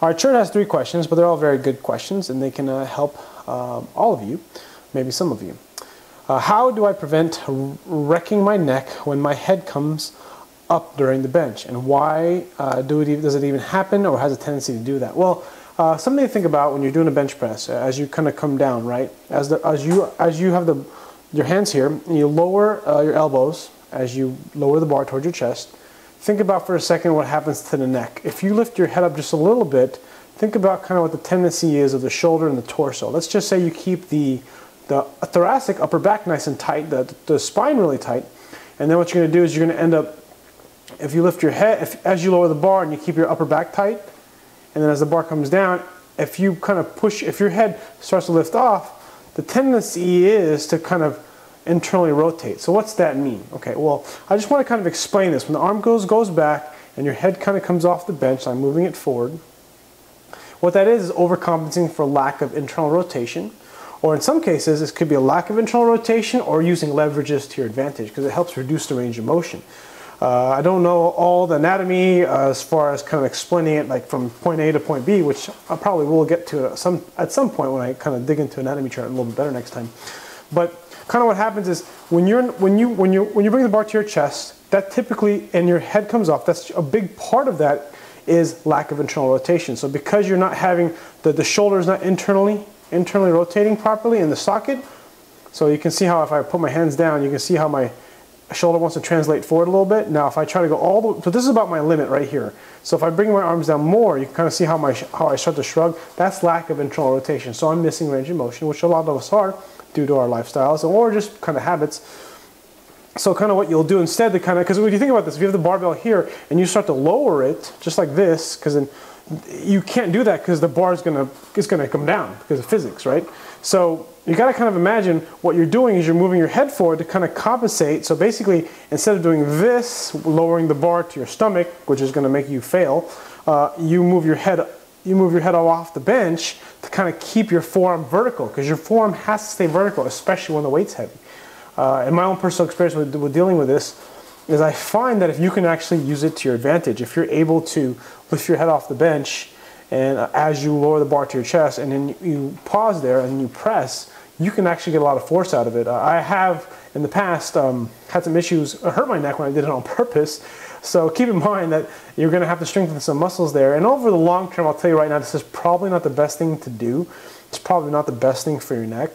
Our chart has 3 questions, but they're all very good questions, and they can help all of you, maybe some of you. How do I prevent wrecking my neck when my head comes up during the bench, and why does it even happen, or has a tendency to do that? Well, something to think about when you're doing a bench press, as you kind of come down, right? As you have your hands here, and you lower your elbows as you lower the bar towards your chest. Think about for a second what happens to the neck. If you lift your head up just a little bit, think about kind of what the tendency is of the shoulder and the torso. Let's just say you keep the thoracic upper back nice and tight, the spine really tight, and then what you're going to do is you're going to end up, if you lift your head, as you lower the bar and you keep your upper back tight, and then as the bar comes down, if you kind of push, if your head starts to lift off, the tendency is to kind of internally rotate. So what's that mean? Okay, well, I just want to kind of explain this. When the arm goes back and your head kind of comes off the bench, I'm moving it forward. What that is overcompensating for lack of internal rotation, or in some cases, this could be a lack of internal rotation or using leverages to your advantage because it helps reduce the range of motion. I don't know all the anatomy as far as kind of explaining it like from point A to point B, which I probably will get to at some point when I kind of dig into anatomy chart a little bit better next time. But kind of what happens is when you bring the bar to your chest, that typically, and your head comes off, that's a big part of that is lack of internal rotation. So because you're not having the shoulder is not internally rotating properly in the socket, so you can see how if I put my hands down, you can see how my shoulder wants to translate forward a little bit. Now if I try to go all the way, so this is about my limit right here. So if I bring my arms down more, you can kind of see how I start to shrug. That's lack of internal rotation. So I'm missing range of motion, which a lot of us are due to our lifestyles or just kind of habits. So kind of what you'll do instead to kind of, because when you think about this, if you have the barbell here and you start to lower it just like this, because then you can't do that because the bar is gonna come down because of physics, right? So you got to kind of imagine what you're doing is you're moving your head forward to kind of compensate. So basically, instead of doing this, lowering the bar to your stomach, which is going to make you fail, you move your head off the bench to kind of keep your forearm vertical, because your forearm has to stay vertical, especially when the weight's heavy. In my own personal experience with dealing with this, is I find that if you can actually use it to your advantage, if you're able to lift your head off the bench, and as you lower the bar to your chest, and then you pause there and you press, you can actually get a lot of force out of it. I have in the past had some issues, hurt my neck when I did it on purpose. So keep in mind that you're going to have to strengthen some muscles there. And over the long term, I'll tell you right now, this is probably not the best thing to do. It's probably not the best thing for your neck.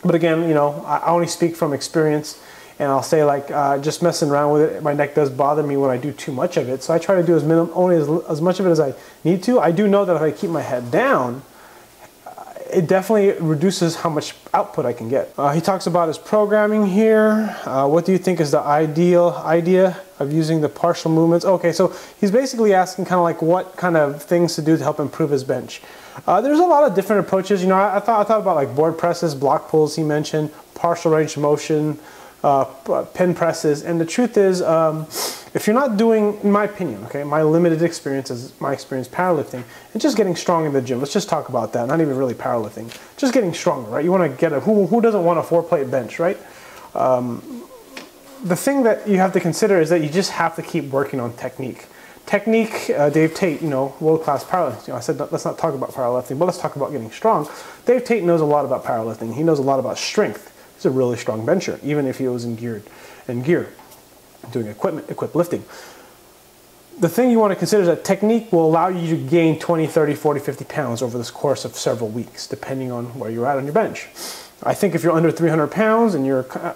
But again, you know, I only speak from experience. And I'll say, like, just messing around with it, my neck does bother me when I do too much of it. So I try to do only as much of it as I need to. I do know that if I keep my head down, it definitely reduces how much output I can get. He talks about his programming here. What do you think is the idea of using the partial movements? Okay, so he's basically asking kind of like what kind of things to do to help improve his bench. There's a lot of different approaches. You know, I thought about like board presses, block pulls he mentioned, partial range of motion, pin presses, and the truth is, if you're not doing, in my opinion, okay, my limited experience is my experience powerlifting, and just getting strong in the gym. Let's just talk about that. Not even really powerlifting, just getting stronger, right? You want to get who doesn't want a 4-plate bench, right? The thing that you have to consider is that you just have to keep working on technique. Technique, Dave Tate, you know, world-class powerlifting. You know, I said let's not talk about powerlifting, but let's talk about getting strong. Dave Tate knows a lot about powerlifting. He knows a lot about strength. He's a really strong bencher, even if he was in gear, doing equip lifting. The thing you want to consider is that technique will allow you to gain 20, 30, 40, 50 pounds over this course of several weeks, depending on where you're at on your bench. I think if you're under 300 pounds and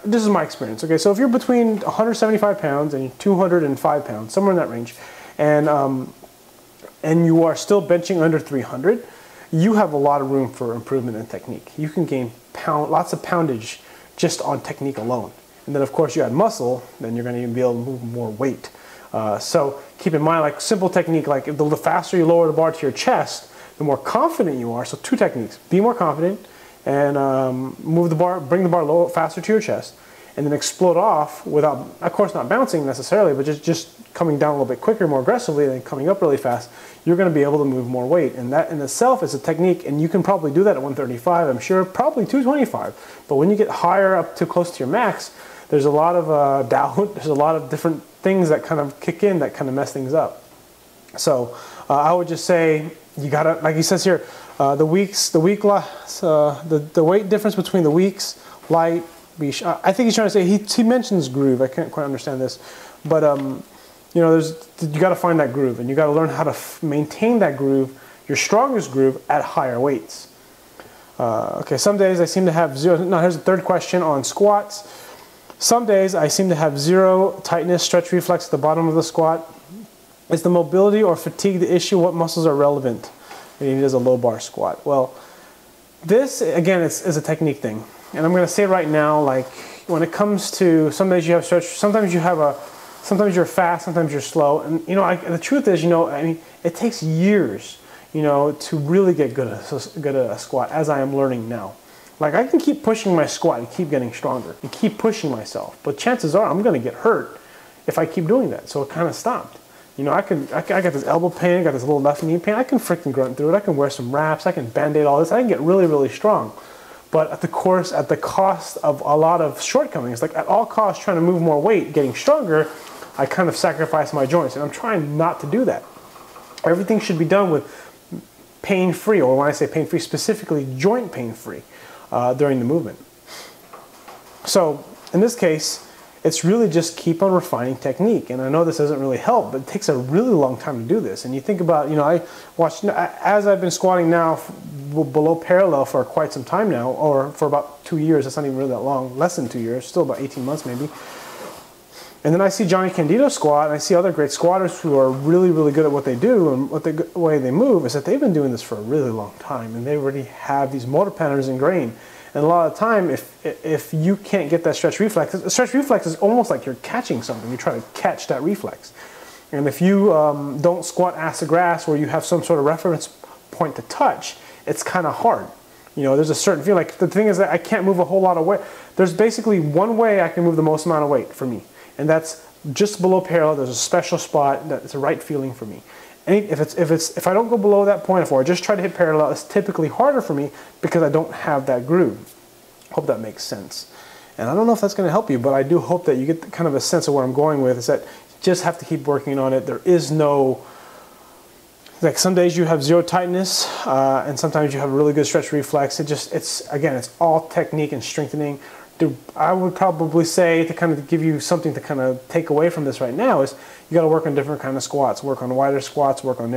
this is my experience, okay, so if you're between 175 pounds and 205 pounds, somewhere in that range, and you are still benching under 300, you have a lot of room for improvement in technique. You can gain lots of poundage just on technique alone. And then of course you add muscle, then you're going to even be able to move more weight. So keep in mind, like simple technique, like the faster you lower the bar to your chest, the more confident you are. So 2 techniques: be more confident and move the bar, bring the bar low, faster to your chest, and then explode off without, of course, not bouncing necessarily, but just coming down a little bit quicker, more aggressively, and coming up really fast. You're going to be able to move more weight, and that in itself is a technique, and you can probably do that at 135, I'm sure, probably 225. But when you get higher up to close to your max, there's a lot of doubt, there's a lot of different things that kind of kick in that kind of mess things up. So I would just say, you gotta, like he says here, the weight difference between the weeks, light, I think he's trying to say, he mentions groove. I can't quite understand this, but you know, you got to find that groove, and you got to learn how to maintain that groove, your strongest groove, at higher weights. Okay, some days I seem to have zero. Now here's the third question on squats. Some days I seem to have zero tightness, stretch reflex at the bottom of the squat. Is the mobility or fatigue the issue? What muscles are relevant? And he does a low bar squat. Well, this again is a technique thing, and I'm going to say right now, like when it comes to some days you have stretch, sometimes you're fast, sometimes you're slow, and you know the truth is, you know, I mean, it takes years, you know, to really get good at a squat, as I am learning now. Like I can keep pushing my squat and keep getting stronger and keep pushing myself, but chances are I'm going to get hurt if I keep doing that. So it kind of stopped. You know, I got this elbow pain, I got this little left knee pain. I can freaking grunt through it. I can wear some wraps. I can band-aid all this. I can get really, really strong. But at the cost of a lot of shortcomings, like at all costs trying to move more weight, getting stronger, I kind of sacrifice my joints. And I'm trying not to do that. Everything should be done with pain-free, or when I say pain-free, specifically joint pain-free during the movement. So in this case, it's really just keep on refining technique. And I know this doesn't really help, but it takes a really long time to do this. And you think about, you know, I watched, as I've been squatting now below parallel for quite some time now, or for about 2 years, that's not even really that long, less than 2 years, still about 18 months maybe. And then I see Johnny Candido squat, and I see other great squatters who are really, really good at what they do, and the way they move is that they've been doing this for a really long time, and they already have these motor patterns ingrained. And a lot of the time, if you can't get that stretch reflex is almost like you're catching something. You're trying to catch that reflex. And if you don't squat ass to grass where you have some sort of reference point to touch, it's kind of hard. You know, there's a certain feel. Like the thing is that I can't move a whole lot of weight. There's basically one way I can move the most amount of weight for me, and that's just below parallel. There's a special spot that's a right feeling for me. And if I don't go below that point, or I just try to hit parallel, it's typically harder for me because I don't have that groove. Hope that makes sense. And I don't know if that's going to help you, but I do hope that you get kind of a sense of where I'm going with, is that you just have to keep working on it. There is no, like some days you have zero tightness, and sometimes you have a really good stretch reflex. Again, it's all technique and strengthening. I would probably say, to kind of give you something to kind of take away from this right now, is you got to work on different kind of squats. Work on wider squats, work on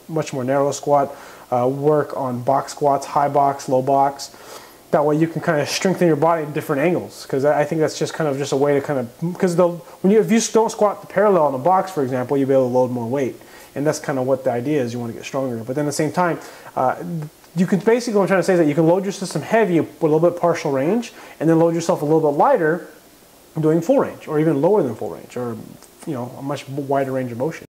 much more narrow squat, work on box squats, high box, low box. That way you can kind of strengthen your body in different angles, because I think that's just kind of just a way to kind of, because if you don't squat the parallel on a box, for example, you'll be able to load more weight. And that's kind of what the idea is. You want to get stronger. But then at the same time, you can basically, what I'm trying to say is that you can load your system heavy with a little bit partial range, and then load yourself a little bit lighter doing full range, or even lower than full range, or you know, a much wider range of motion.